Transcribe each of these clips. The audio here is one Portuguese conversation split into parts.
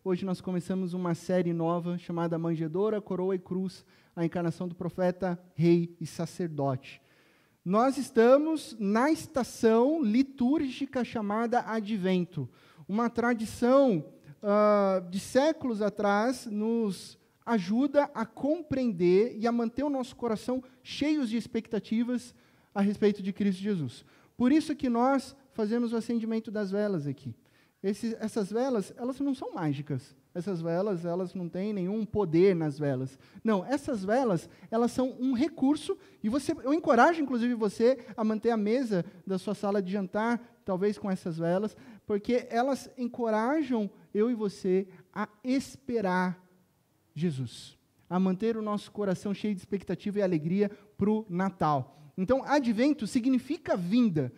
Hoje nós começamos uma série nova chamada Manjedoura, Coroa e Cruz, a encarnação do profeta, rei e sacerdote. Nós estamos na estação litúrgica chamada Advento, uma tradição de séculos atrás nos ajuda a compreender e a manter o nosso coração cheios de expectativas a respeito de Cristo Jesus. Por isso que nós fazemos o acendimento das velas aqui. Essas velas, elas não são mágicas. Essas velas, elas não têm nenhum poder nas velas. Não, essas velas, elas são um recurso, e eu encorajo, inclusive, você a manter a mesa da sua sala de jantar, talvez com essas velas, porque elas encorajam eu e você a esperar Jesus, a manter o nosso coração cheio de expectativa e alegria para o Natal. Então, Advento significa vinda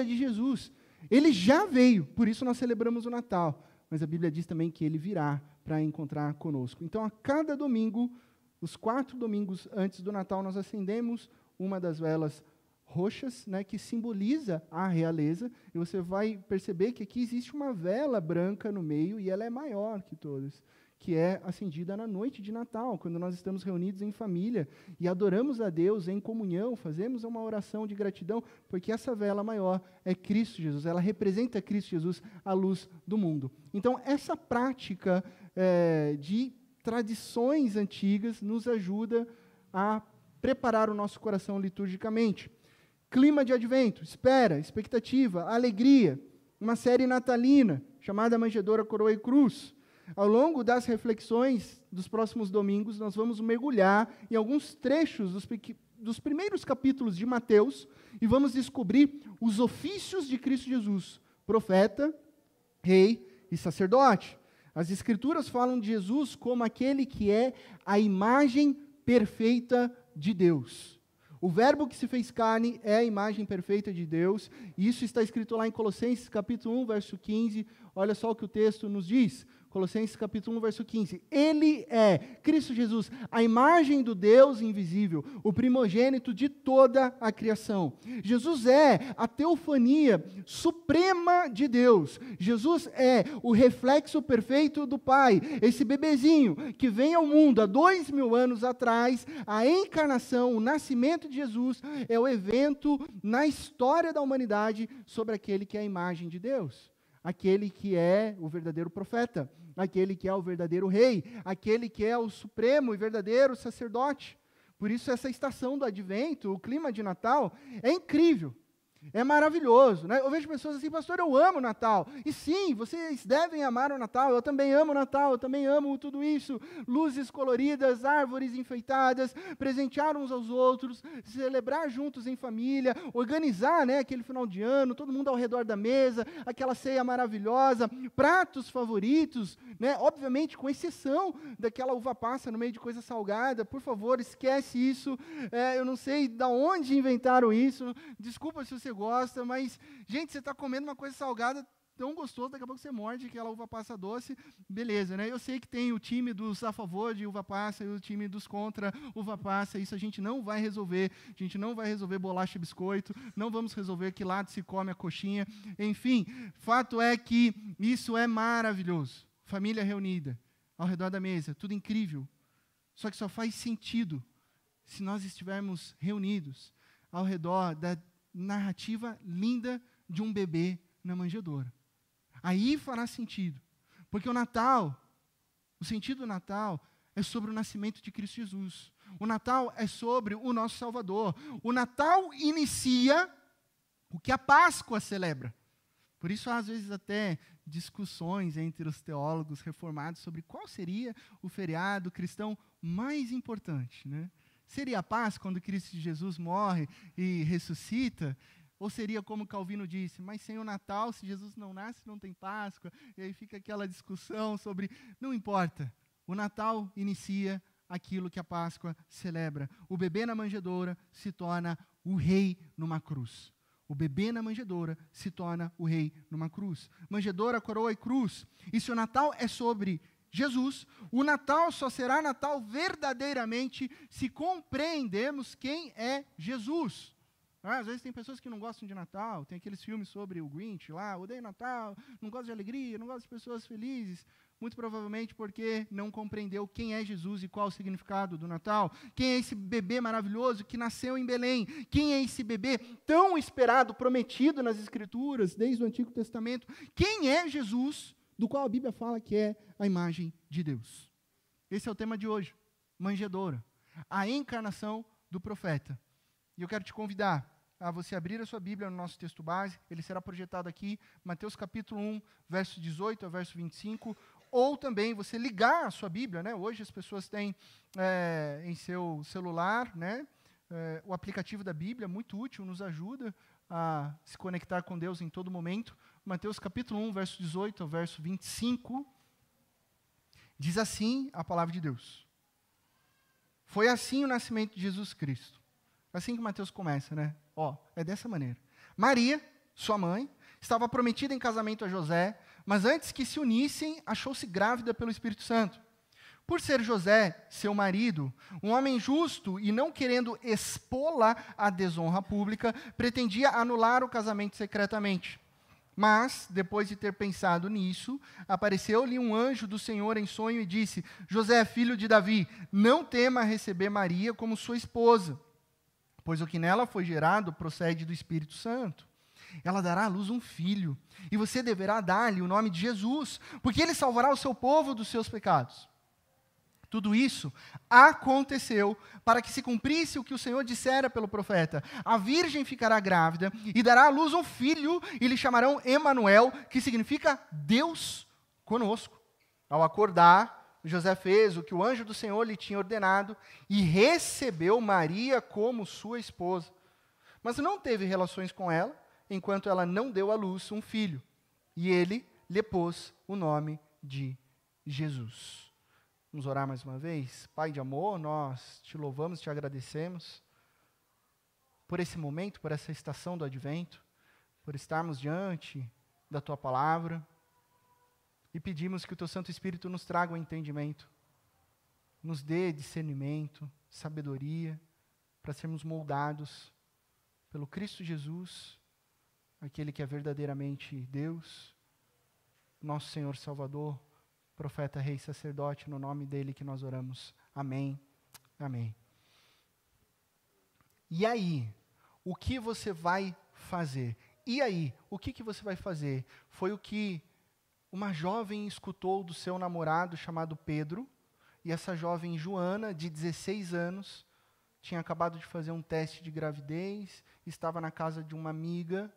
de Jesus. Ele já veio, por isso nós celebramos o Natal. Mas a Bíblia diz também que ele virá para encontrar conosco. Então, a cada domingo, os 4 domingos antes do Natal, nós acendemos uma das velas roxas, né, que simboliza a realeza. E você vai perceber que aqui existe uma vela branca no meio, e ela é maior que todas, que é acendida na noite de Natal, quando nós estamos reunidos em família e adoramos a Deus em comunhão, fazemos uma oração de gratidão, porque essa vela maior é Cristo Jesus, ela representa Cristo Jesus, a luz do mundo. Então, essa prática de tradições antigas nos ajuda a preparar o nosso coração liturgicamente. Clima de Advento, espera, expectativa, alegria, uma série natalina, chamada Manjedoura, Coroa e Cruz. Ao longo das reflexões dos próximos domingos, nós vamos mergulhar em alguns trechos dos primeiros capítulos de Mateus e vamos descobrir os ofícios de Cristo Jesus, profeta, rei e sacerdote. As Escrituras falam de Jesus como aquele que é a imagem perfeita de Deus. O verbo que se fez carne é a imagem perfeita de Deus, e isso está escrito lá em Colossenses capítulo 1, verso 15. Olha só o que o texto nos diz. Colossenses capítulo 1, verso 15. Ele é, Cristo Jesus, a imagem do Deus invisível, o primogênito de toda a criação. Jesus é a teofania suprema de Deus. Jesus é o reflexo perfeito do Pai. Esse bebezinho que vem ao mundo há 2000 anos atrás, a encarnação, o nascimento de Jesus, é o evento na história da humanidade sobre aquele que é a imagem de Deus. Aquele que é o verdadeiro profeta, aquele que é o verdadeiro rei, aquele que é o supremo e verdadeiro sacerdote. Por isso essa estação do Advento, o clima de Natal, é incrível, é maravilhoso, né? Eu vejo pessoas assim, pastor, eu amo o Natal. E sim, vocês devem amar o Natal, eu também amo o Natal, eu também amo tudo isso. Luzes coloridas, árvores enfeitadas, presentear uns aos outros, celebrar juntos em família, organizar, né, aquele final de ano, todo mundo ao redor da mesa, aquela ceia maravilhosa, pratos favoritos, né? Obviamente com exceção daquela uva passa no meio de coisa salgada. Por favor, esquece isso. Eu não sei de onde inventaram isso, desculpa se você gosta, mas, gente, você está comendo uma coisa salgada tão gostosa, daqui a pouco você morde aquela uva passa doce, beleza, né? Eu sei que tem o time dos a favor de uva passa e o time dos contra uva passa, isso a gente não vai resolver, bolacha e biscoito, não vamos resolver que lado se come a coxinha, enfim, fato é que isso é maravilhoso, família reunida, ao redor da mesa, tudo incrível, só que só faz sentido se nós estivermos reunidos ao redor da narrativa linda de um bebê na manjedoura. Aí fará sentido, porque o Natal, o sentido do Natal é sobre o nascimento de Cristo Jesus. O Natal é sobre o nosso Salvador. O Natal inicia o que a Páscoa celebra. Por isso há às vezes até discussões entre os teólogos reformados sobre qual seria o feriado cristão mais importante, né? Seria a Páscoa, quando Cristo Jesus morre e ressuscita? Ou seria como Calvino disse, mas sem o Natal, se Jesus não nasce, não tem Páscoa? E aí fica aquela discussão sobre, não importa, o Natal inicia aquilo que a Páscoa celebra. O bebê na manjedoura se torna o rei numa cruz. O bebê na manjedoura se torna o rei numa cruz. Manjedoura, coroa e cruz. E se o Natal é sobre Jesus, o Natal só será Natal verdadeiramente se compreendermos quem é Jesus. Às vezes tem pessoas que não gostam de Natal, tem aqueles filmes sobre o Grinch lá, odeio Natal, não gosto de alegria, não gosto de pessoas felizes. Muito provavelmente porque não compreendeu quem é Jesus e qual o significado do Natal. Quem é esse bebê maravilhoso que nasceu em Belém? Quem é esse bebê tão esperado, prometido nas Escrituras, desde o Antigo Testamento? Quem é Jesus, do qual a Bíblia fala que é a imagem de Deus? Esse é o tema de hoje, manjedoura, a encarnação do profeta. E eu quero te convidar a você abrir a sua Bíblia no nosso texto base. Ele será projetado aqui, Mateus capítulo 1, verso 18 ao verso 25, ou também você ligar a sua Bíblia, né? Hoje as pessoas têm em seu celular, né, o aplicativo da Bíblia, muito útil, nos ajuda a se conectar com Deus em todo momento. Mateus capítulo 1, verso 18 ao verso 25, diz assim a palavra de Deus. Foi assim o nascimento de Jesus Cristo. Assim que Mateus começa, né? É dessa maneira. Maria, sua mãe, estava prometida em casamento a José, mas antes que se unissem, achou-se grávida pelo Espírito Santo. Por ser José, seu marido, um homem justo e não querendo expô-la à desonra pública, pretendia anular o casamento secretamente. Mas, depois de ter pensado nisso, apareceu-lhe um anjo do Senhor em sonho e disse: José, filho de Davi, não tema receber Maria como sua esposa, pois o que nela foi gerado procede do Espírito Santo. Ela dará à luz um filho, e você deverá dar-lhe o nome de Jesus, porque ele salvará o seu povo dos seus pecados. Tudo isso aconteceu para que se cumprisse o que o Senhor dissera pelo profeta: a virgem ficará grávida e dará à luz um filho, e lhe chamarão Emanuel, que significa Deus conosco. Ao acordar, José fez o que o anjo do Senhor lhe tinha ordenado e recebeu Maria como sua esposa. Mas não teve relações com ela, enquanto ela não deu à luz um filho. E ele lhe pôs o nome de Jesus. Vamos orar mais uma vez? Pai de amor, nós te louvamos, te agradecemos por esse momento, por essa estação do Advento, por estarmos diante da tua palavra. E pedimos que o teu Santo Espírito nos traga o entendimento, nos dê discernimento, sabedoria, para sermos moldados pelo Cristo Jesus, aquele que é verdadeiramente Deus, nosso Senhor Salvador, profeta, rei, sacerdote, no nome dele que nós oramos. Amém. Amém. E aí, o que você vai fazer? E aí, o que você vai fazer? Foi o que uma jovem escutou do seu namorado chamado Pedro, e essa jovem Joana, de 16 anos, tinha acabado de fazer um teste de gravidez, estava na casa de uma amiga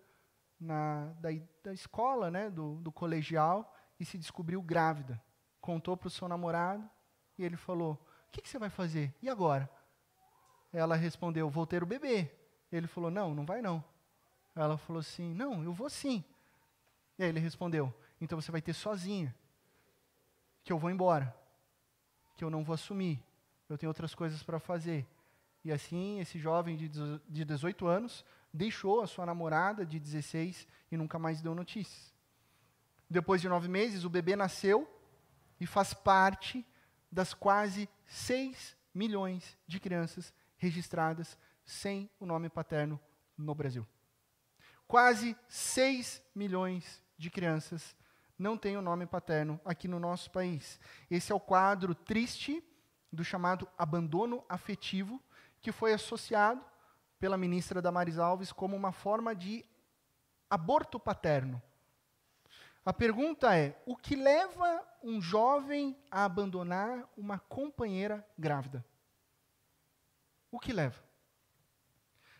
da escola, né, do colegial, e se descobriu grávida. Contou para o seu namorado, e ele falou: o que você vai fazer? E agora? Ela respondeu: vou ter o bebê. Ele falou: não vai não. Ela falou assim: não, eu vou sim. E aí ele respondeu: então você vai ter sozinha, que eu vou embora, que eu não vou assumir, eu tenho outras coisas para fazer. E assim, esse jovem de 18 anos deixou a sua namorada de 16 e nunca mais deu notícias. Depois de 9 meses, o bebê nasceu e faz parte das quase 6 milhões de crianças registradas sem o nome paterno no Brasil. Quase 6 milhões de crianças não têm o nome paterno aqui no nosso país. Esse é o quadro triste do chamado abandono afetivo, que foi associado pela ministra Damares Alves como uma forma de aborto paterno. A pergunta é: o que leva um jovem a abandonar uma companheira grávida? O que leva?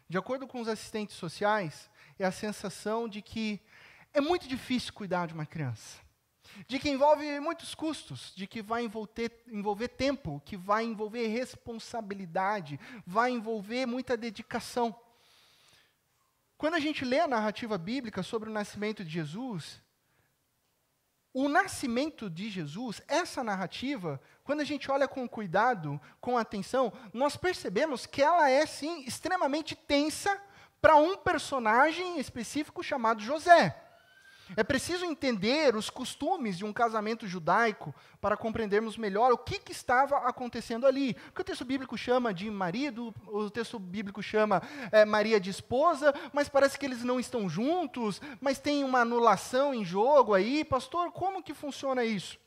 De acordo com os assistentes sociais, é a sensação de que é muito difícil cuidar de uma criança, de que envolve muitos custos, de que vai envolver tempo, que vai envolver responsabilidade, vai envolver muita dedicação. Quando a gente lê a narrativa bíblica sobre o nascimento de Jesus, o nascimento de Jesus, essa narrativa, quando a gente olha com cuidado, com atenção, nós percebemos que ela é, sim, extremamente tensa para um personagem específico chamado José. É preciso entender os costumes de um casamento judaico para compreendermos melhor o que estava acontecendo ali. O que o texto bíblico chama de marido, o texto bíblico chama Maria de esposa, mas parece que eles não estão juntos, mas tem uma anulação em jogo aí. Pastor, como que funciona isso?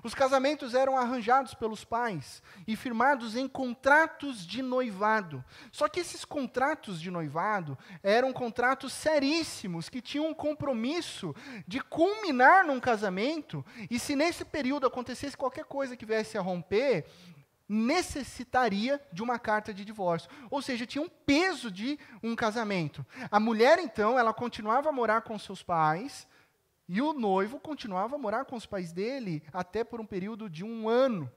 Os casamentos eram arranjados pelos pais e firmados em contratos de noivado. Só que esses contratos de noivado eram contratos seríssimos, que tinham um compromisso de culminar num casamento, e se nesse período acontecesse qualquer coisa que viesse a romper, necessitaria de uma carta de divórcio. Ou seja, tinha um peso de um casamento. A mulher, então, ela continuava a morar com seus pais, e o noivo continuava a morar com os pais dele até por um período de 1 ano,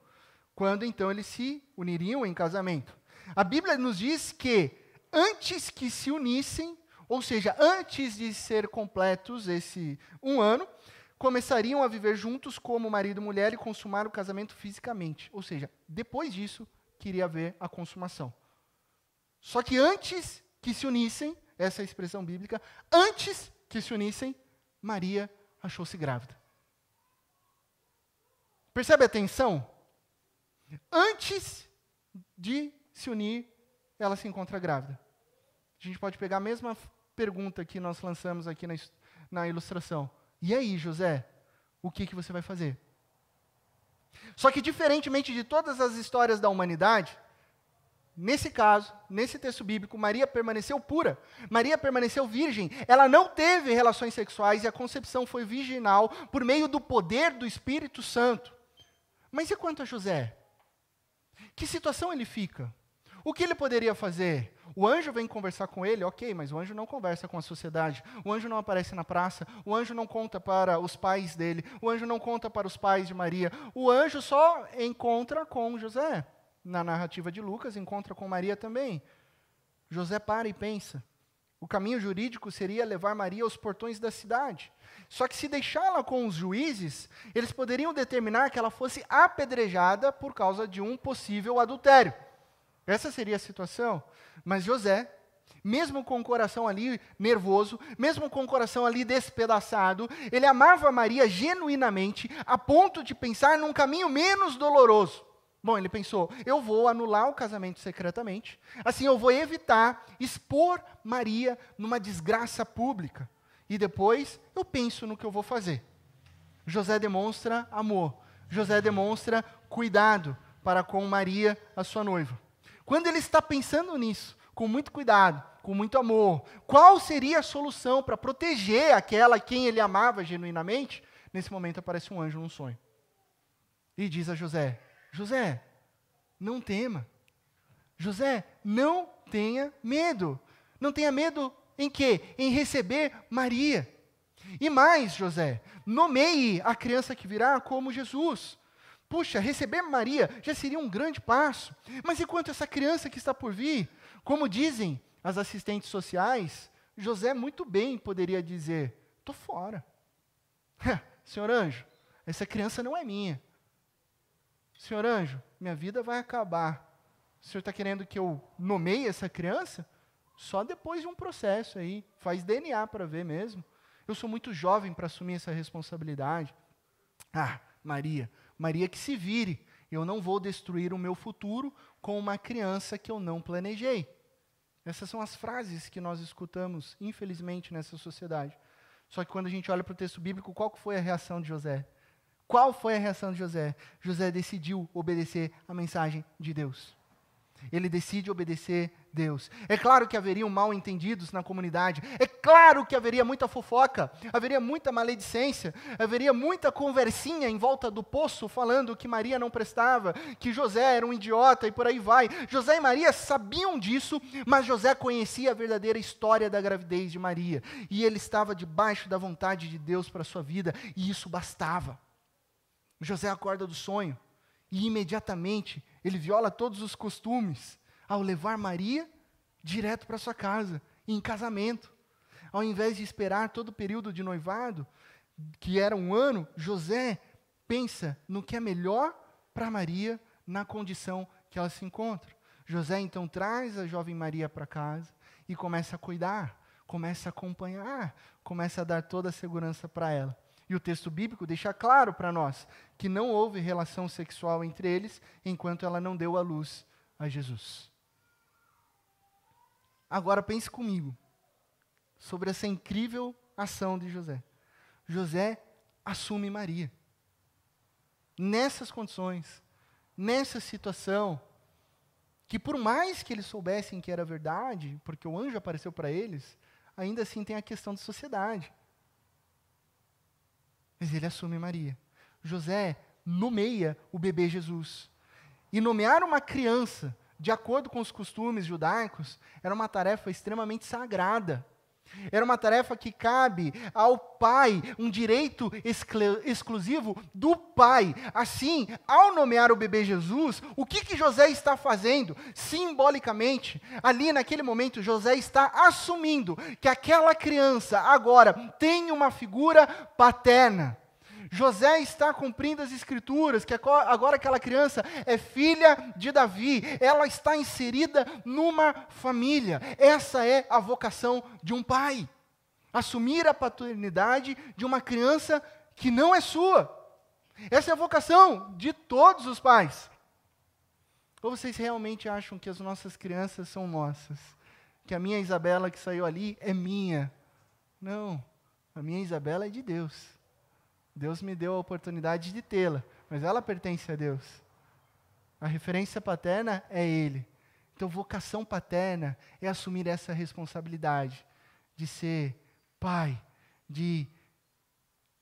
quando então eles se uniriam em casamento. A Bíblia nos diz que antes que se unissem, ou seja, antes de ser completos esse 1 ano, começariam a viver juntos como marido e mulher e consumar o casamento fisicamente. Ou seja, depois disso, queria haver a consumação. Só que antes que se unissem, essa é a expressão bíblica, antes que se unissem, Maria achou-se grávida. Percebe a tensão? Antes de se unir, ela se encontra grávida. A gente pode pegar a mesma pergunta que nós lançamos aqui na ilustração. E aí, José, o que você vai fazer? Só que, diferentemente de todas as histórias da humanidade, nesse caso, nesse texto bíblico, Maria permaneceu pura. Maria permaneceu virgem. Ela não teve relações sexuais e a concepção foi virginal por meio do poder do Espírito Santo. Mas e quanto a José? Que situação ele fica? O que ele poderia fazer? O anjo vem conversar com ele, ok, mas o anjo não conversa com a sociedade. O anjo não aparece na praça. O anjo não conta para os pais dele. O anjo não conta para os pais de Maria. O anjo só encontra com José. Na narrativa de Lucas, encontra com Maria também. José para e pensa. O caminho jurídico seria levar Maria aos portões da cidade. Só que se deixá-la com os juízes, eles poderiam determinar que ela fosse apedrejada por causa de um possível adultério. Essa seria a situação. Mas José, mesmo com o coração ali nervoso, mesmo com o coração ali despedaçado, ele amava Maria genuinamente, a ponto de pensar num caminho menos doloroso. Bom, ele pensou, eu vou anular o casamento secretamente, assim eu vou evitar expor Maria numa desgraça pública. E depois eu penso no que eu vou fazer. José demonstra amor, José demonstra cuidado para com Maria, a sua noiva. Quando ele está pensando nisso, com muito cuidado, com muito amor, qual seria a solução para proteger aquela quem ele amava genuinamente? Nesse momento aparece um anjo num sonho. E diz a José, José, não tema. José, não tenha medo. Não tenha medo em quê? Em receber Maria. E mais, José, nomeie a criança que virá como Jesus. Puxa, receber Maria já seria um grande passo. Mas e quanto a essa criança que está por vir? Como dizem as assistentes sociais, José muito bem poderia dizer, estou fora. Senhor anjo, essa criança não é minha. Senhor anjo, minha vida vai acabar. O senhor está querendo que eu nomeie essa criança? Só depois de um processo aí. Faz DNA para ver mesmo. Eu sou muito jovem para assumir essa responsabilidade. Maria que se vire. Eu não vou destruir o meu futuro com uma criança que eu não planejei. Essas são as frases que nós escutamos, infelizmente, nessa sociedade. Só que quando a gente olha para o texto bíblico, qual foi a reação de José? Qual foi a reação de José? José decidiu obedecer a mensagem de Deus. Ele decide obedecer Deus. É claro que haveriam mal-entendidos na comunidade. É claro que haveria muita fofoca. Haveria muita maledicência. Haveria muita conversinha em volta do poço, falando que Maria não prestava, que José era um idiota e por aí vai. José e Maria sabiam disso, mas José conhecia a verdadeira história da gravidez de Maria. E ele estava debaixo da vontade de Deus para a sua vida, e isso bastava. José acorda do sonho e imediatamente ele viola todos os costumes ao levar Maria direto para sua casa, em casamento. Ao invés de esperar todo o período de noivado, que era 1 ano, José pensa no que é melhor para Maria na condição que ela se encontra. José então traz a jovem Maria para casa e começa a começa a acompanhar, começa a dar toda a segurança para ela. E o texto bíblico deixa claro para nós que não houve relação sexual entre eles enquanto ela não deu à luz a Jesus. Agora pense comigo sobre essa incrível ação de José. José assume Maria. Nessas condições, nessa situação, que por mais que eles soubessem que era verdade, porque o anjo apareceu para eles, ainda assim tem a questão de sociedade. Mas ele assume Maria. José nomeia o bebê Jesus. E nomear uma criança, de acordo com os costumes judaicos, era uma tarefa extremamente sagrada. Era uma tarefa que cabe ao pai, um direito exclusivo do pai. Assim, ao nomear o bebê Jesus, o que José está fazendo? Simbolicamente, ali naquele momento, José está assumindo que aquela criança agora tem uma figura paterna. José está cumprindo as escrituras, que agora aquela criança é filha de Davi, ela está inserida numa família. Essa é a vocação de um pai, assumir a paternidade de uma criança que não é sua. Essa é a vocação de todos os pais. Ou vocês realmente acham que as nossas crianças são nossas? Que a minha Isabela que saiu ali é minha? Não, a minha Isabela é de Deus. Deus me deu a oportunidade de tê-la, mas ela pertence a Deus. A referência paterna é Ele. Então, vocação paterna é assumir essa responsabilidade de ser pai, de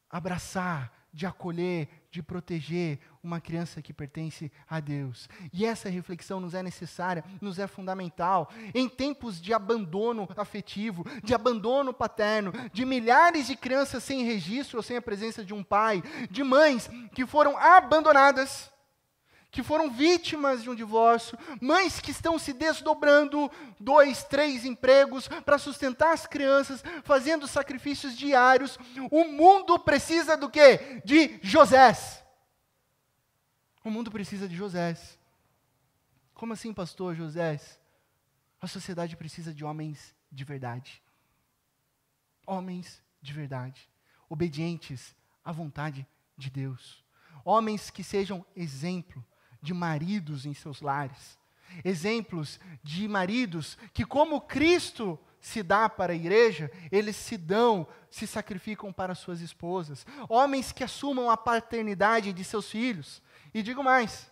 abraçar, de acolher, de proteger uma criança que pertence a Deus. E essa reflexão nos é necessária, nos é fundamental. Em tempos de abandono afetivo, de abandono paterno, de milhares de crianças sem registro ou sem a presença de um pai, de mães que foram abandonadas, que foram vítimas de um divórcio, mães que estão se desdobrando, 2, 3 empregos para sustentar as crianças, fazendo sacrifícios diários. O mundo precisa do quê? De Josés. O mundo precisa de Josés. Como assim, pastor Josés? A sociedade precisa de homens de verdade. Homens de verdade, obedientes à vontade de Deus. Homens que sejam exemplo de maridos em seus lares. Exemplos de maridos que, como Cristo se dá para a igreja, eles se sacrificam para suas esposas. Homens que assumam a paternidade de seus filhos. E digo mais,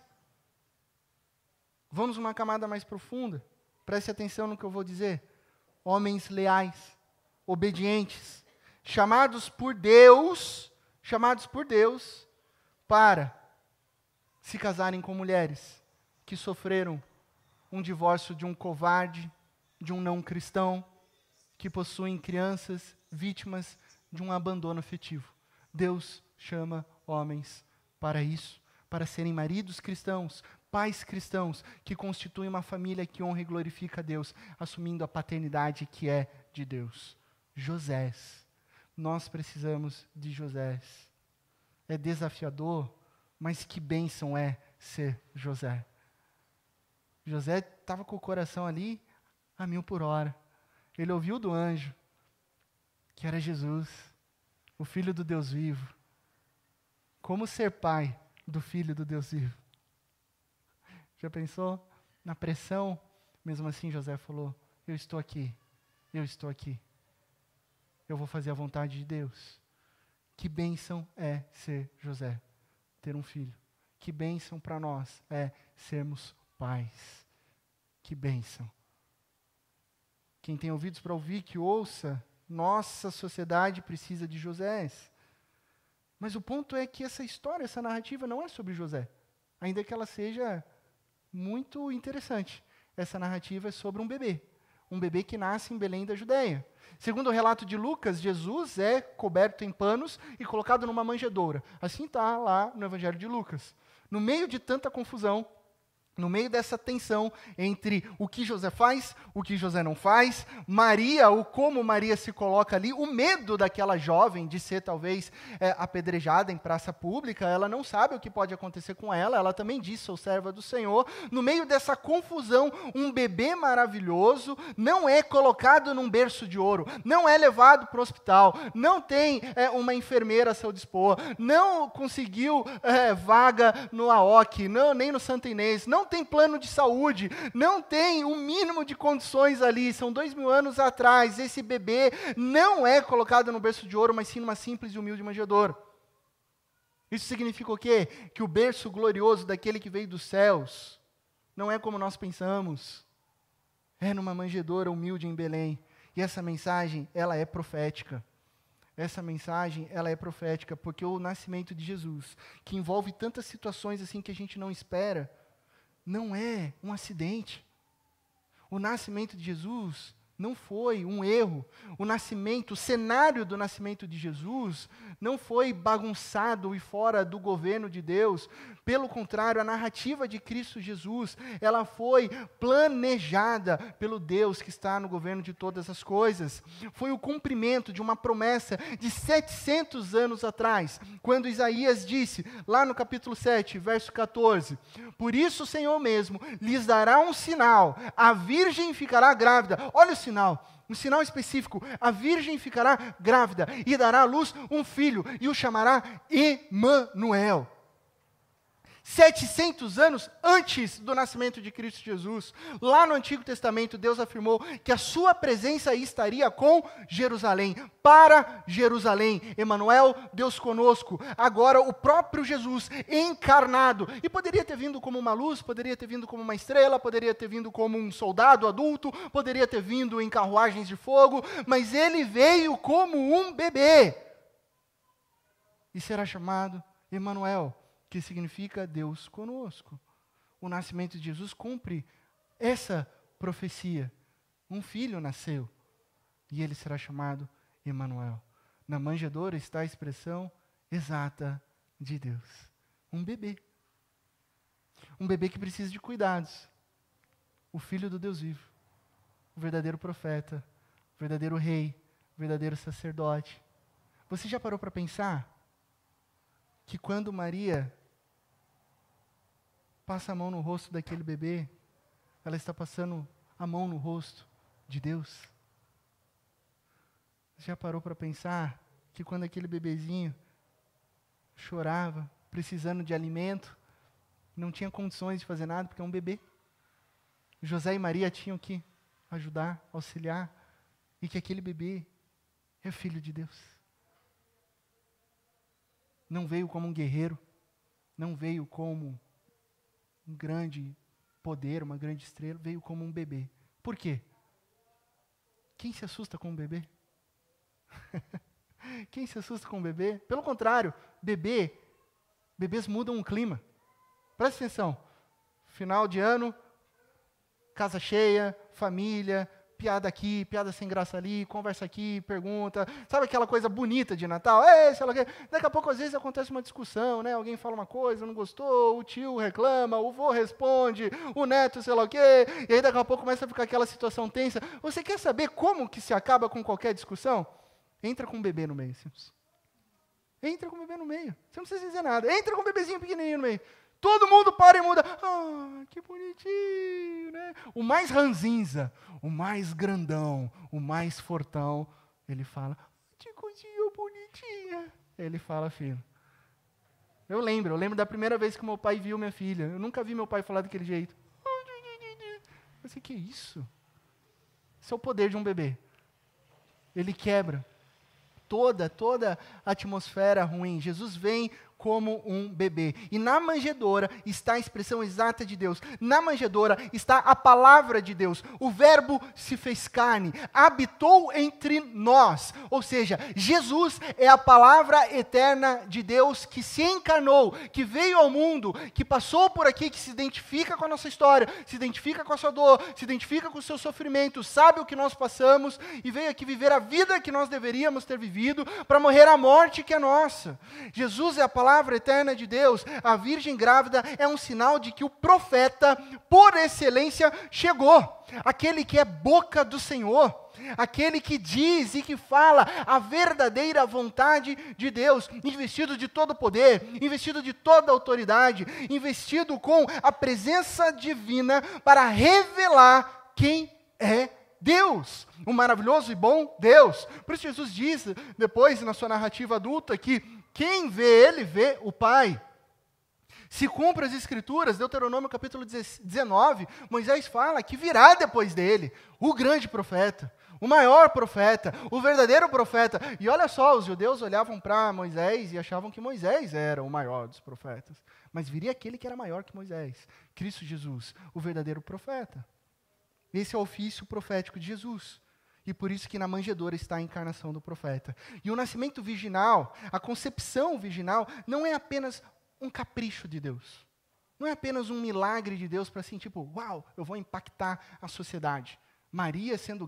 vamos uma camada mais profunda, preste atenção no que eu vou dizer. Homens leais, obedientes, chamados por Deus para se casarem com mulheres que sofreram um divórcio de um covarde, de um não cristão, que possuem crianças vítimas de um abandono afetivo. Deus chama homens para isso, para serem maridos cristãos, pais cristãos, que constituem uma família que honra e glorifica a Deus, assumindo a paternidade que é de Deus. Josés. Nós precisamos de Josés. É desafiador, mas que bênção é ser José. José estava com o coração ali a 1000 por hora. Ele ouviu do anjo que era Jesus, o Filho do Deus vivo. Como ser pai do Filho do Deus vivo? Já pensou na pressão? Mesmo assim, José falou: eu estou aqui, eu estou aqui. Eu vou fazer a vontade de Deus. Que bênção é ser José, ter um filho. Que bênção para nós é sermos pais. Que bênção. Quem tem ouvidos para ouvir, que ouça. Nossa sociedade precisa de Josés. Mas o ponto é que essa história, essa narrativa não é sobre José. Ainda que ela seja muito interessante. Essa narrativa é sobre um bebê. Um bebê que nasce em Belém da Judeia. Segundo o relato de Lucas, Jesus é coberto em panos e colocado numa manjedoura. Assim está lá no Evangelho de Lucas. No meio de tanta confusão, no meio dessa tensão entre o que José faz, o que José não faz, Maria, o como Maria se coloca ali, o medo daquela jovem de ser talvez apedrejada em praça pública, ela não sabe o que pode acontecer com ela também diz, sou serva do Senhor. No meio dessa confusão, um bebê maravilhoso não é colocado num berço de ouro, não é levado para o hospital, não tem uma enfermeira a seu dispor, não conseguiu vaga no AOC, nem no Santa Inês, não tem plano de saúde, não tem o mínimo de condições ali, são 2000 anos atrás, esse bebê não é colocado no berço de ouro, mas sim numa simples e humilde manjedoura. Isso significa o quê? Que o berço glorioso daquele que veio dos céus, não é como nós pensamos, é numa manjedoura humilde em Belém, e essa mensagem, ela é profética. Essa mensagem, ela é profética, porque o nascimento de Jesus, que envolve tantas situações assim que a gente não espera, não é um acidente. O nascimento de Jesus não foi um erro. O cenário do nascimento de Jesus não foi bagunçado e fora do governo de Deus. Pelo contrário, a narrativa de Cristo Jesus, ela foi planejada pelo Deus que está no governo de todas as coisas. Foi o cumprimento de uma promessa de 700 anos atrás, quando Isaías disse, lá no capítulo 7, verso 14, por isso o Senhor mesmo lhes dará um sinal, a virgem ficará grávida. Olha o sinal. Um sinal específico, a virgem ficará grávida e dará à luz um filho e o chamará Emanuel. 700 anos antes do nascimento de Cristo Jesus, lá no Antigo Testamento, Deus afirmou que a sua presença estaria com Jerusalém, para Jerusalém. Emanuel, Deus conosco. Agora o próprio Jesus encarnado, e poderia ter vindo como uma luz, poderia ter vindo como uma estrela, poderia ter vindo como um soldado adulto, poderia ter vindo em carruagens de fogo, mas ele veio como um bebê, e será chamado Emanuel, que significa Deus conosco. O nascimento de Jesus cumpre essa profecia. Um filho nasceu, e ele será chamado Emanuel. Na manjedoura está a expressão exata de Deus. Um bebê. Um bebê que precisa de cuidados. O filho do Deus vivo. O verdadeiro profeta. O verdadeiro rei. O verdadeiro sacerdote. Você já parou para pensar que quando Maria passa a mão no rosto daquele bebê, ela está passando a mão no rosto de Deus? Já parou para pensar que quando aquele bebezinho chorava, precisando de alimento, não tinha condições de fazer nada, porque é um bebê? José e Maria tinham que ajudar, auxiliar, e que aquele bebê é filho de Deus. Não veio como um guerreiro, não veio como um grande poder, uma grande estrela, veio como um bebê. Por quê? Quem se assusta com um bebê? Quem se assusta com um bebê? Pelo contrário, bebês mudam o clima. Presta atenção. Final de ano, casa cheia, família, piada aqui, piada sem graça ali, conversa aqui, pergunta. Sabe aquela coisa bonita de Natal? Sei lá o quê. Daqui a pouco, às vezes, acontece uma discussão, né? Alguém fala uma coisa, não gostou, o tio reclama, o vô responde, o neto sei lá o quê, e aí daqui a pouco começa a ficar aquela situação tensa. Você quer saber como que se acaba com qualquer discussão? Entra com um bebê no meio, simples. Entra com um bebê no meio. Você não precisa dizer nada. Entra com um bebezinho pequenininho no meio. Todo mundo para e muda. Ah, que bonitinho, né? O mais ranzinza, o mais grandão, o mais fortão, ele fala, que coisinha bonitinha. Ele fala, filho. Eu lembro da primeira vez que meu pai viu minha filha. Eu nunca vi meu pai falar daquele jeito. Eu pensei, que isso? Esse é o poder de um bebê. Ele quebra toda a atmosfera ruim. Jesus vem como um bebê. E na manjedoura está a expressão exata de Deus. Na manjedoura está a palavra de Deus. O verbo se fez carne, habitou entre nós. Ou seja, Jesus é a palavra eterna de Deus que se encarnou, que veio ao mundo, que passou por aqui, que se identifica com a nossa história, se identifica com a sua dor, se identifica com o seu sofrimento, sabe o que nós passamos e veio aqui viver a vida que nós deveríamos ter vivido para morrer a morte que é nossa. Jesus é a palavra palavra eterna de Deus, a virgem grávida é um sinal de que o profeta, por excelência, chegou. Aquele que é boca do Senhor, aquele que diz e que fala a verdadeira vontade de Deus, investido de todo poder, investido de toda autoridade, investido com a presença divina para revelar quem é Deus, um maravilhoso e bom Deus. Por isso Jesus diz depois na sua narrativa adulta que quem vê Ele vê o Pai. Se cumpre as Escrituras, Deuteronômio capítulo 19, Moisés fala que virá depois dele o grande profeta, o maior profeta, o verdadeiro profeta. E olha só, os judeus olhavam para Moisés e achavam que Moisés era o maior dos profetas. Mas viria aquele que era maior que Moisés, Cristo Jesus, o verdadeiro profeta. Esse é o ofício profético de Jesus. E por isso que na manjedoura está a encarnação do profeta. E o nascimento virginal, a concepção virginal, não é apenas um capricho de Deus. Não é apenas um milagre de Deus para assim, tipo, uau, eu vou impactar a sociedade. Maria, sendo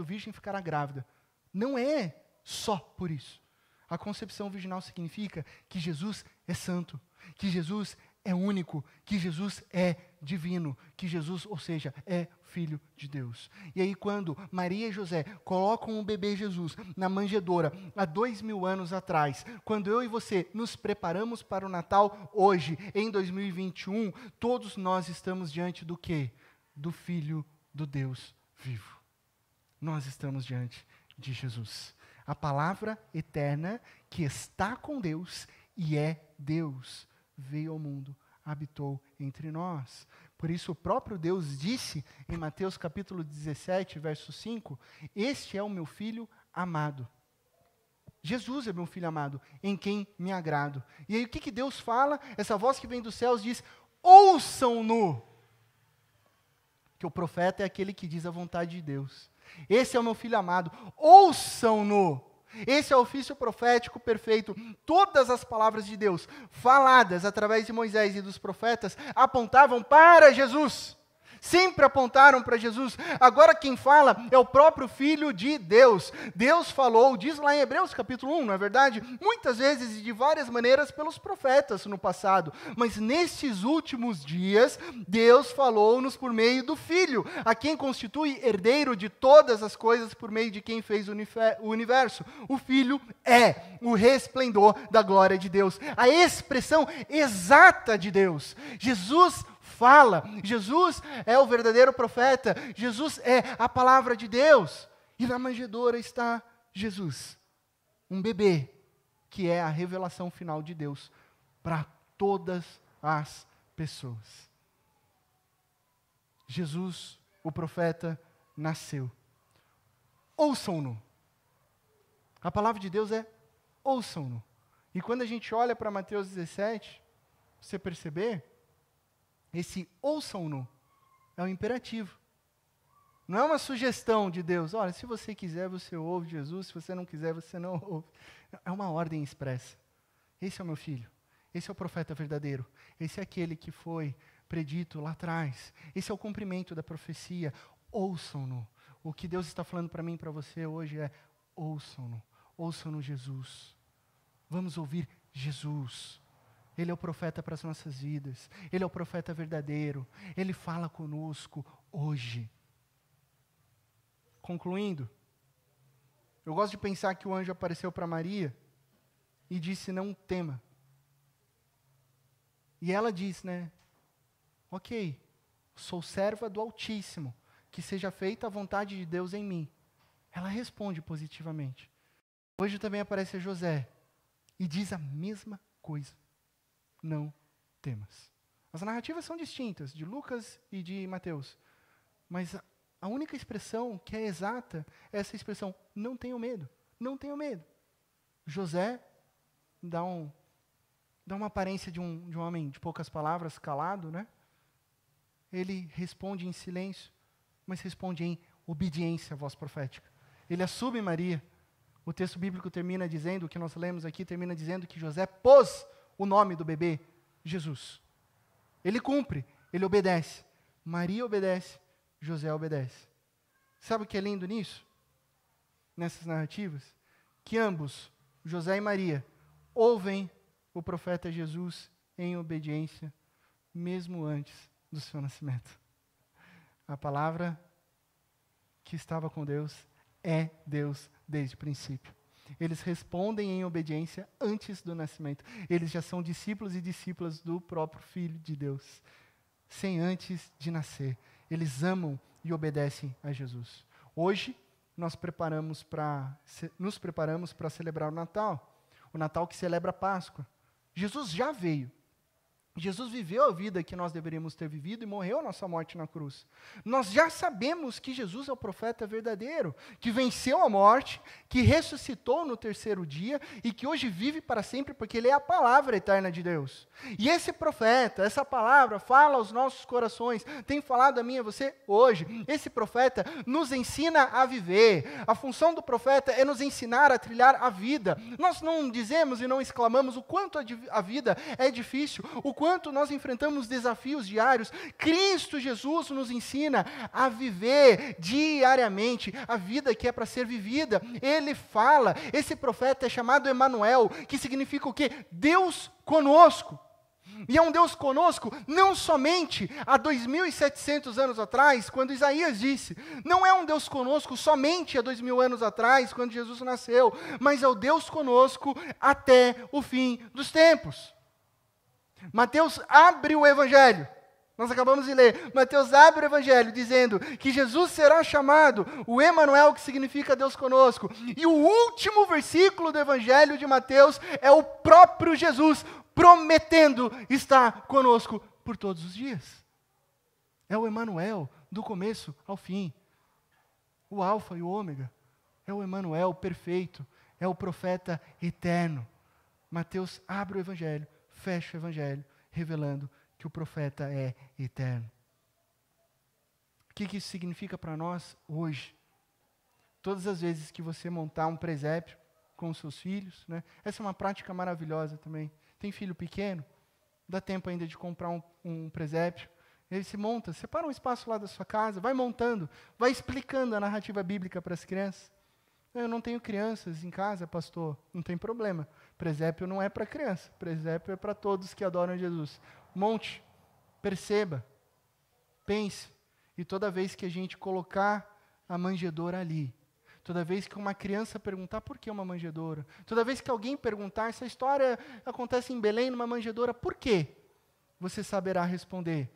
virgem, ficará grávida. Não é só por isso. A concepção virginal significa que Jesus é santo, que Jesus é único, que Jesus é divino, que Jesus, ou seja, é Filho de Deus. E aí quando Maria e José colocam o bebê Jesus na manjedoura, há 2000 anos atrás, quando eu e você nos preparamos para o Natal hoje, em 2021, todos nós estamos diante do quê? Do Filho do Deus vivo. Nós estamos diante de Jesus. A palavra eterna que está com Deus e é Deus, veio ao mundo, habitou entre nós. Por isso o próprio Deus disse em Mateus capítulo 17, verso 5, este é o meu filho amado. Jesus é meu filho amado, em quem me agrado. E aí o que Deus fala? Essa voz que vem dos céus diz, ouçam-no. Que o profeta é aquele que diz a vontade de Deus. Esse é o meu filho amado, ouçam-no. Esse é o ofício profético perfeito. Todas as palavras de Deus, faladas através de Moisés e dos profetas, apontavam para Jesus. Sempre apontaram para Jesus. Agora quem fala é o próprio Filho de Deus. Deus falou, diz lá em Hebreus capítulo 1, não é verdade? Muitas vezes e de várias maneiras pelos profetas no passado. Mas nestes últimos dias, Deus falou-nos por meio do Filho, a quem constitui herdeiro de todas as coisas por meio de quem fez o universo. O Filho é o resplendor da glória de Deus. A expressão exata de Deus. Jesus fala, Jesus é o verdadeiro profeta, Jesus é a palavra de Deus, e na manjedoura está Jesus, um bebê, que é a revelação final de Deus para todas as pessoas. Jesus, o profeta, nasceu. Ouçam-no. A palavra de Deus é ouçam-no. E quando a gente olha para Mateus 17, você perceber, esse ouçam-no é um imperativo. Não é uma sugestão de Deus. Olha, se você quiser, você ouve Jesus. Se você não quiser, você não ouve. É uma ordem expressa. Esse é o meu filho. Esse é o profeta verdadeiro. Esse é aquele que foi predito lá atrás. Esse é o cumprimento da profecia. Ouçam-no. O que Deus está falando para mim e para você hoje é ouçam-no. Ouçam-no Jesus. Vamos ouvir Jesus. Ele é o profeta para as nossas vidas. Ele é o profeta verdadeiro. Ele fala conosco hoje. Concluindo, eu gosto de pensar que o anjo apareceu para Maria e disse, não tema. E ela diz, ok, sou serva do Altíssimo, que seja feita a vontade de Deus em mim. Ela responde positivamente. Hoje também aparece José e diz a mesma coisa. Não temas. As narrativas são distintas, de Lucas e de Mateus. Mas a única expressão que é exata é essa expressão, não tenho medo, não tenho medo. José dá uma aparência de um homem de poucas palavras, calado, Ele responde em silêncio, mas responde em obediência à voz profética. Ele assume Maria. O texto bíblico termina dizendo, o que nós lemos aqui, termina dizendo que José pôs o nome do bebê, Jesus. Ele cumpre, ele obedece. Maria obedece, José obedece. Sabe o que é lindo nisso? Nessas narrativas? Que ambos, José e Maria, ouvem o profeta Jesus em obediência, mesmo antes do seu nascimento. A palavra que estava com Deus é Deus desde o princípio. Eles respondem em obediência antes do nascimento. Eles já são discípulos e discípulas do próprio Filho de Deus, sem antes de nascer. Eles amam e obedecem a Jesus. Hoje, nos preparamos para celebrar o Natal que celebra a Páscoa. Jesus já veio. Jesus viveu a vida que nós deveríamos ter vivido e morreu a nossa morte na cruz. Nós já sabemos que Jesus é o profeta verdadeiro, que venceu a morte, que ressuscitou no terceiro dia e que hoje vive para sempre porque ele é a palavra eterna de Deus. E esse profeta, essa palavra fala aos nossos corações, tem falado a mim e a você hoje. Esse profeta nos ensina a viver. A função do profeta é nos ensinar a trilhar a vida. Nós não dizemos e não exclamamos o quanto a vida é difícil, o quanto nós enfrentamos desafios diários. Cristo Jesus nos ensina a viver diariamente a vida que é para ser vivida. Ele fala, esse profeta é chamado Emanuel, que significa o quê? Deus conosco. E é um Deus conosco não somente há 2.700 anos atrás, quando Isaías disse, não é um Deus conosco somente há 2.000 anos atrás, quando Jesus nasceu, mas é o Deus conosco até o fim dos tempos. Mateus abre o Evangelho, nós acabamos de ler, Mateus abre o Evangelho dizendo que Jesus será chamado o Emanuel, que significa Deus conosco, e o último versículo do Evangelho de Mateus é o próprio Jesus prometendo estar conosco por todos os dias. É o Emanuel do começo ao fim, o alfa e o ômega, é o Emanuel perfeito, é o profeta eterno. Mateus abre o Evangelho, fecha o Evangelho, revelando que o profeta é eterno. O que isso significa para nós hoje? Todas as vezes que você montar um presépio com os seus filhos, né? Essa é uma prática maravilhosa também. Tem filho pequeno? Dá tempo ainda de comprar um presépio. Ele se monta, separa um espaço lá da sua casa, vai montando, vai explicando a narrativa bíblica para as crianças. Eu não tenho crianças em casa, pastor. Não tem problema. Presépio não é para criança. Presépio é para todos que adoram Jesus. Monte, perceba, pense. E toda vez que a gente colocar a manjedoura ali, toda vez que uma criança perguntar por que uma manjedoura, toda vez que alguém perguntar, essa história acontece em Belém, numa manjedoura, por quê? Você saberá responder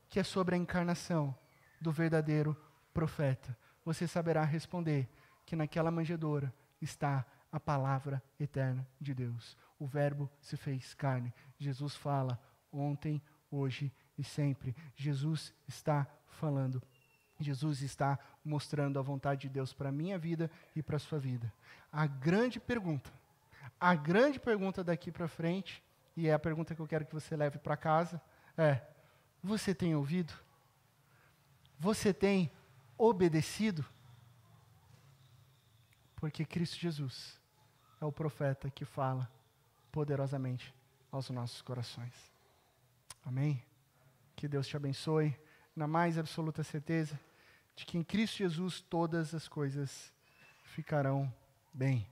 que é sobre a encarnação do verdadeiro profeta. Você saberá responder que naquela manjedoura está a palavra eterna de Deus. O Verbo se fez carne. Jesus fala ontem, hoje e sempre. Jesus está falando. Jesus está mostrando a vontade de Deus para a minha vida e para a sua vida. A grande pergunta daqui para frente, e é a pergunta que eu quero que você leve para casa, é: você tem ouvido? Você tem obedecido? Porque Cristo Jesus é o profeta que fala poderosamente aos nossos corações. Amém? Que Deus te abençoe, na mais absoluta certeza de que em Cristo Jesus todas as coisas ficarão bem.